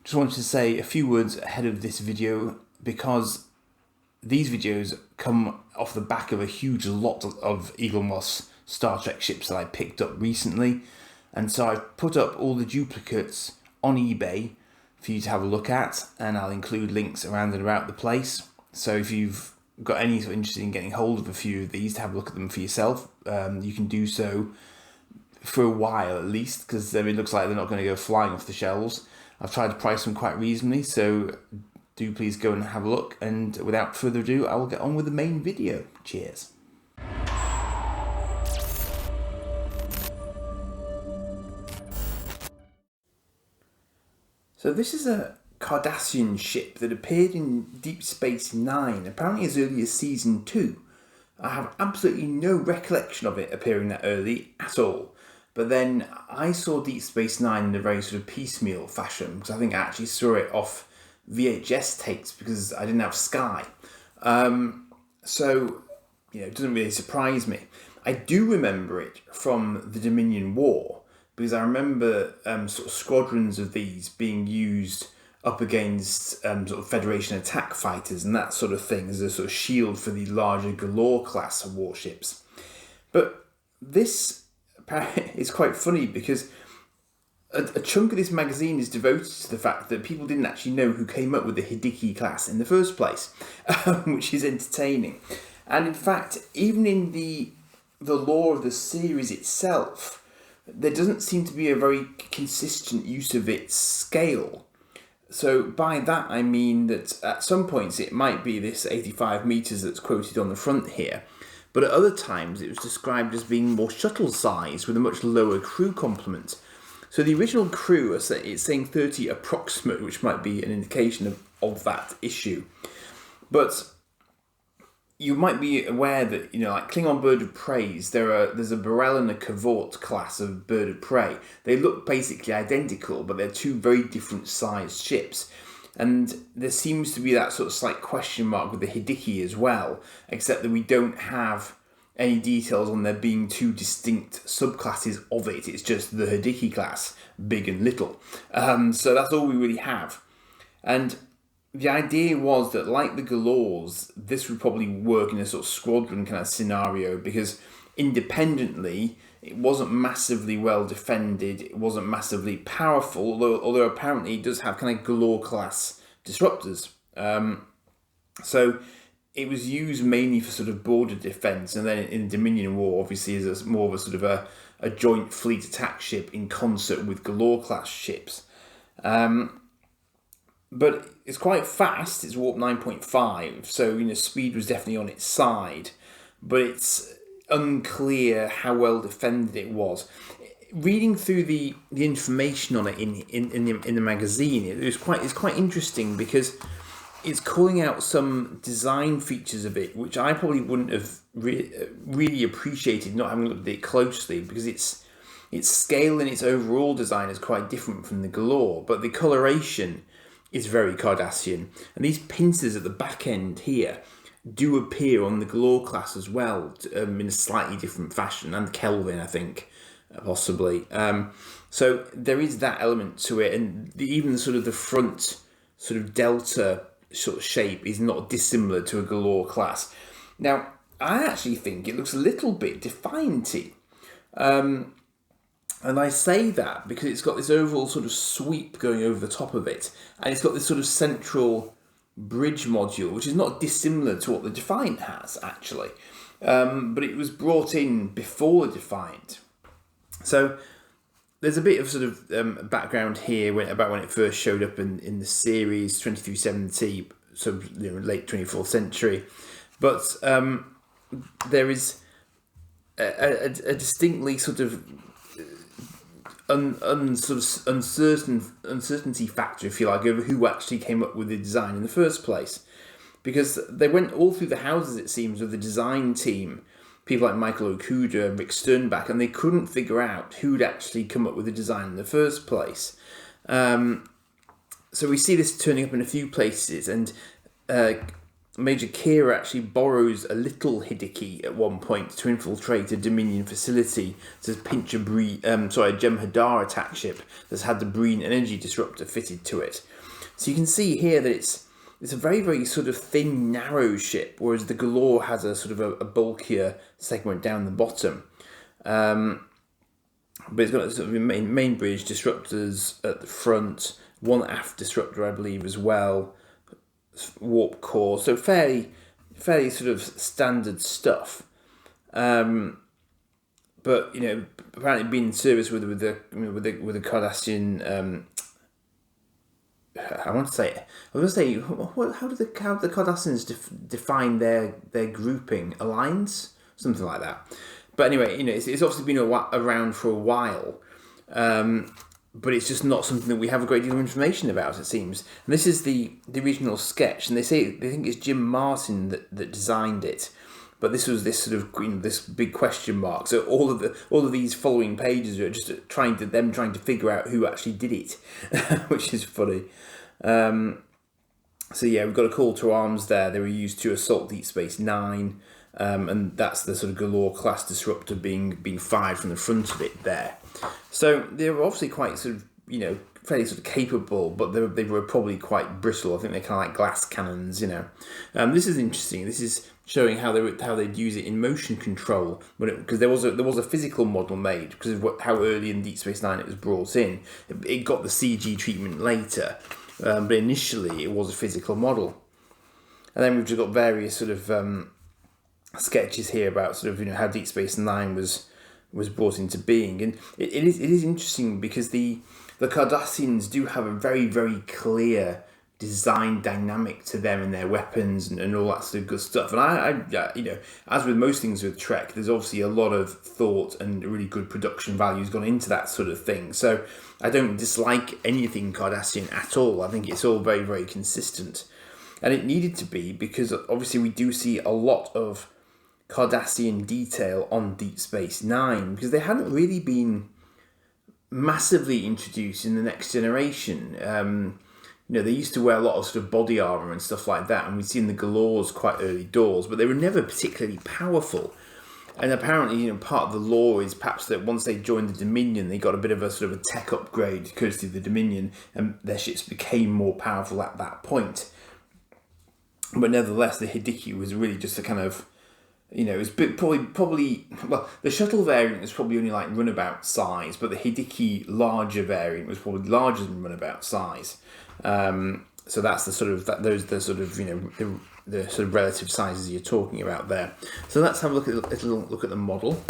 Just wanted to say a few words ahead of this video because these videos come off the back of a huge lot of Eaglemoss Star Trek ships that I picked up recently. And so I've put up all the duplicates on eBay for you to have a look at, and I'll include links around and about the place. So if you've got any sort of interest in getting hold of a few of these to have a look at them for yourself, you can do so for a while at least, because it looks like they're not going to go flying off the shelves. I've tried to price them quite reasonably, so do please go and have a look. And without further ado, I will get on with the main video. Cheers. So this is a Cardassian ship that appeared in Deep Space Nine, apparently as early as Season 2. I have absolutely no recollection of it appearing that early at all. But then I saw Deep Space Nine in a very sort of piecemeal fashion, because I think I actually saw it off VHS tapes because I didn't have Sky. So, it doesn't really surprise me. I do remember it from the Dominion War, because I remember sort of squadrons of these being used up against sort of Federation attack fighters and that sort of thing as a sort of shield for the larger Galore class of warships. But this is quite funny because a chunk of this magazine is devoted to the fact that people didn't actually know who came up with the Hideki class in the first place, which is entertaining. And in fact, even in the lore of the series itself, there doesn't seem to be a very consistent use of its scale. So by that I mean that at some points it might be this 85 metres that's quoted on the front here, but at other times it was described as being more shuttle size with a much lower crew complement. So the original crew, it's saying 30 approximate, which might be an indication of that issue. But you might be aware that, like Klingon Bird of Preys, there's a Burrell and a Cavort class of Bird of Prey. They look basically identical, but they're two very different sized ships. And there seems to be that sort of slight question mark with the Hideki as well, except that we don't have any details on there being two distinct subclasses of it. It's just the Hideki class, big and little. So that's all we really have. And the idea was that, like the Galores, this would probably work in a sort of squadron kind of scenario, because independently it wasn't massively well defended, it wasn't massively powerful, although apparently it does have kind of Galore class disruptors. So it was used mainly for sort of border defence, and then in the Dominion War obviously as more of a sort of a joint fleet attack ship in concert with Galore class ships. But it's quite fast, it's warp 9.5, so speed was definitely on its side, but it's unclear how well defended it was. Reading through the information on it in the magazine, it's quite interesting because it's calling out some design features of it which I probably wouldn't have really appreciated not having looked at it closely, because its scale and its overall design is quite different from the Galore, but the coloration is very Cardassian, and these pincers at the back end here do appear on the Galore class as well, in a slightly different fashion, and Kelvin, I think, possibly. So there is that element to it, and even the front sort of delta sort of shape is not dissimilar to a Galore class. Now, I actually think it looks a little bit Defiant-y. And I say that because it's got this overall sort of sweep going over the top of it, and it's got this sort of central bridge module, which is not dissimilar to what the Defiant has, actually. But it was brought in before the Defiant. So there's a bit of sort of background here about when it first showed up in the series 2370, so late 24th century. But there is a distinctly sort of uncertainty factor, if you like, over who actually came up with the design in the first place, because they went all through the houses, it seems, of the design team, people like Michael Okuda and Rick Sternbach, and they couldn't figure out who'd actually come up with the design in the first place. So we see this turning up in a few places, and Major Kira actually borrows a little Hideki at one point to infiltrate a Dominion facility to pinch a Jem'Hadar attack ship that's had the Breen energy disruptor fitted to it. So you can see here that it's a very, very sort of thin, narrow ship, whereas the Galore has a sort of a bulkier segment down the bottom. But it's got a sort of main bridge, disruptors at the front, one aft disruptor, I believe, as well. Warp core, so fairly sort of standard stuff. But apparently being in service with the Cardassian. How do the Cardassians define their grouping? Alliance, something like that. But anyway, it's obviously been around for a while. But it's just not something that we have a great deal of information about, it seems. And this is the original sketch, and they think it's Jim Martin that designed it. But this was this sort of this big question mark. So all of these following pages are just trying to figure out who actually did it, which is funny. So yeah, we've got a call to arms there. They were used to assault Deep Space Nine, and that's the sort of Galore class disruptor being fired from the front of it there. So they were obviously quite sort of fairly sort of capable, but they were probably quite brittle. I think they're kind of like glass cannons. This is interesting. This is showing how they'd use it in motion control because there was a physical model made because of how early in Deep Space Nine it was brought in. It got the CG treatment later, but initially it was a physical model. And then we've just got various sort of sketches here about sort of how Deep Space Nine was brought into being, and it is interesting because the Cardassians do have a very, very clear design dynamic to them and their weapons and all that sort of good stuff. And I as with most things with Trek, there's obviously a lot of thought and really good production values gone into that sort of thing. So I don't dislike anything Cardassian at all. I think it's all very, very consistent, and it needed to be because obviously we do see a lot of Cardassian detail on Deep Space Nine because they hadn't really been massively introduced in the Next Generation. They used to wear a lot of sort of body armor and stuff like that, and we'd seen the Galores quite early doors, but they were never particularly powerful. And apparently, part of the lore is perhaps that once they joined the Dominion, they got a bit of a sort of a tech upgrade courtesy of the Dominion, and their ships became more powerful at that point. But nevertheless, the Hideki was really just a kind of it was probably the shuttle variant was probably only like runabout size, but the Hideki larger variant was probably larger than runabout size. So that's the sort of the sort of relative sizes you're talking about there. So let's have a look at the model.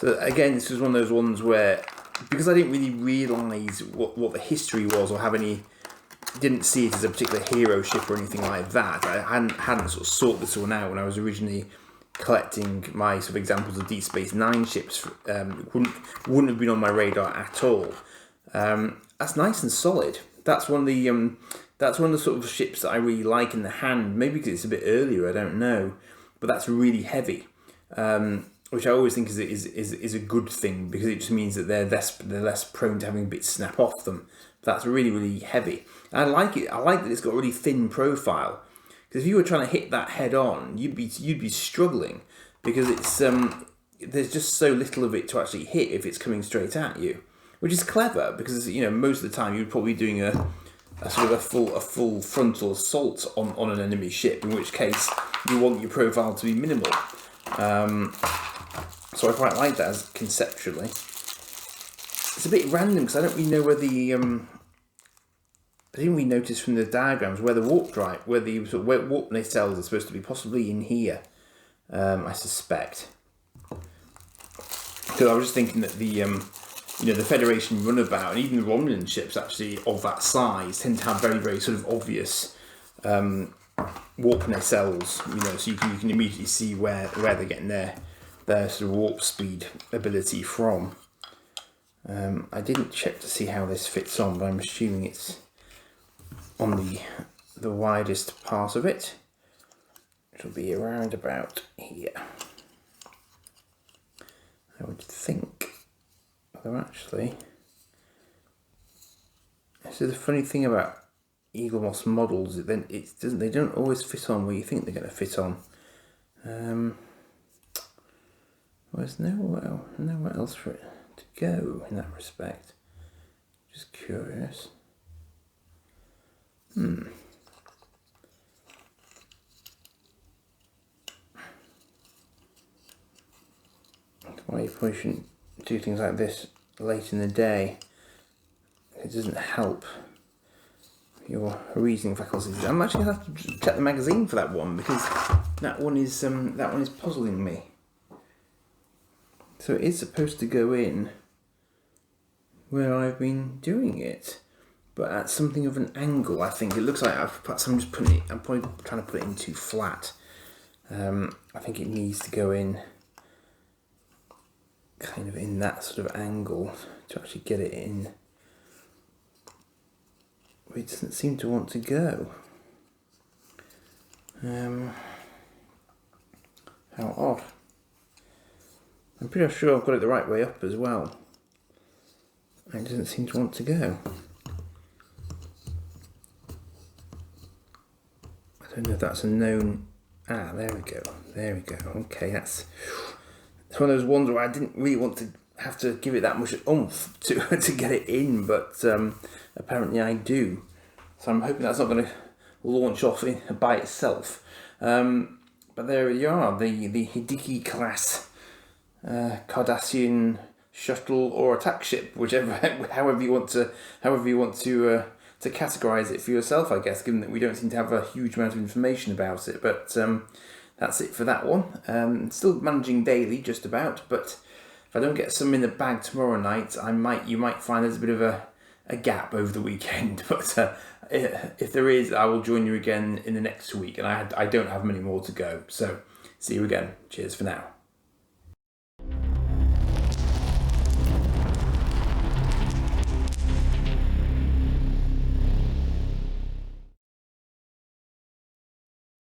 So again, this was one of those ones where because I didn't really realise what the history was or didn't see it as a particular hero ship or anything like that. I hadn't sort of sought this one out when I was originally collecting my sort of examples of Deep Space Nine ships. Wouldn't have been on my radar at all. That's nice and solid. That's one of the sort of ships that I really like in the hand. Maybe because it's a bit earlier, I don't know, but that's really heavy, which I always think is a good thing because it just means that they're less prone to having bits snap off them. That's really, really heavy. And I like it. I like that it's got a really thin profile. Because if you were trying to hit that head on, you'd be struggling because it's there's just so little of it to actually hit if it's coming straight at you, which is clever because most of the time you're probably doing a sort of a full frontal assault on an enemy ship, in which case you want your profile to be minimal. So I quite like that as conceptually. It's a bit random because I don't really know where I didn't really notice from the diagrams where the warp nacelles are supposed to be, possibly in here, I suspect. Because I was just thinking that the Federation runabout and even the Romulan ships actually of that size tend to have very, very sort of obvious warp nacelles, so you can immediately see where they're getting their sort of warp speed ability from. I didn't check to see how this fits on, but I'm assuming it's on the widest part of it, which will be around about here. I would think, although actually, So the funny thing about Eaglemoss models, they don't always fit on where you think they're going to fit on. There's nowhere else for it to go in that respect. Just curious. Well, you probably shouldn't do things like this late in the day. It doesn't help your reasoning faculties. I'm actually going to have to check the magazine for that one, because that one is puzzling me. So it is supposed to go in where I've been doing it, but at something of an angle. I think it looks like I'm probably trying to put it in too flat. I think it needs to go in kind of in that sort of angle to actually get it in. It doesn't seem to want to go. How odd. I'm pretty sure I've got it the right way up as well. It doesn't seem to want to go. I don't know if that's a known... there we go. Okay, that's one of those ones where I didn't really want to have to give it that much oomph to get it in, but apparently I do. So I'm hoping that's not going to launch off by itself. But there you are, the Hideki class Cardassian shuttle or attack ship, however you want to categorize it for yourself, I guess, given that we don't seem to have a huge amount of information about it. But that's it for that one. Still managing daily, just about, but if I don't get some in the bag tomorrow night, you might find there's a bit of a gap over the weekend. But if there is, I will join you again in the next week, and I don't have many more to go. So see you again. Cheers for now.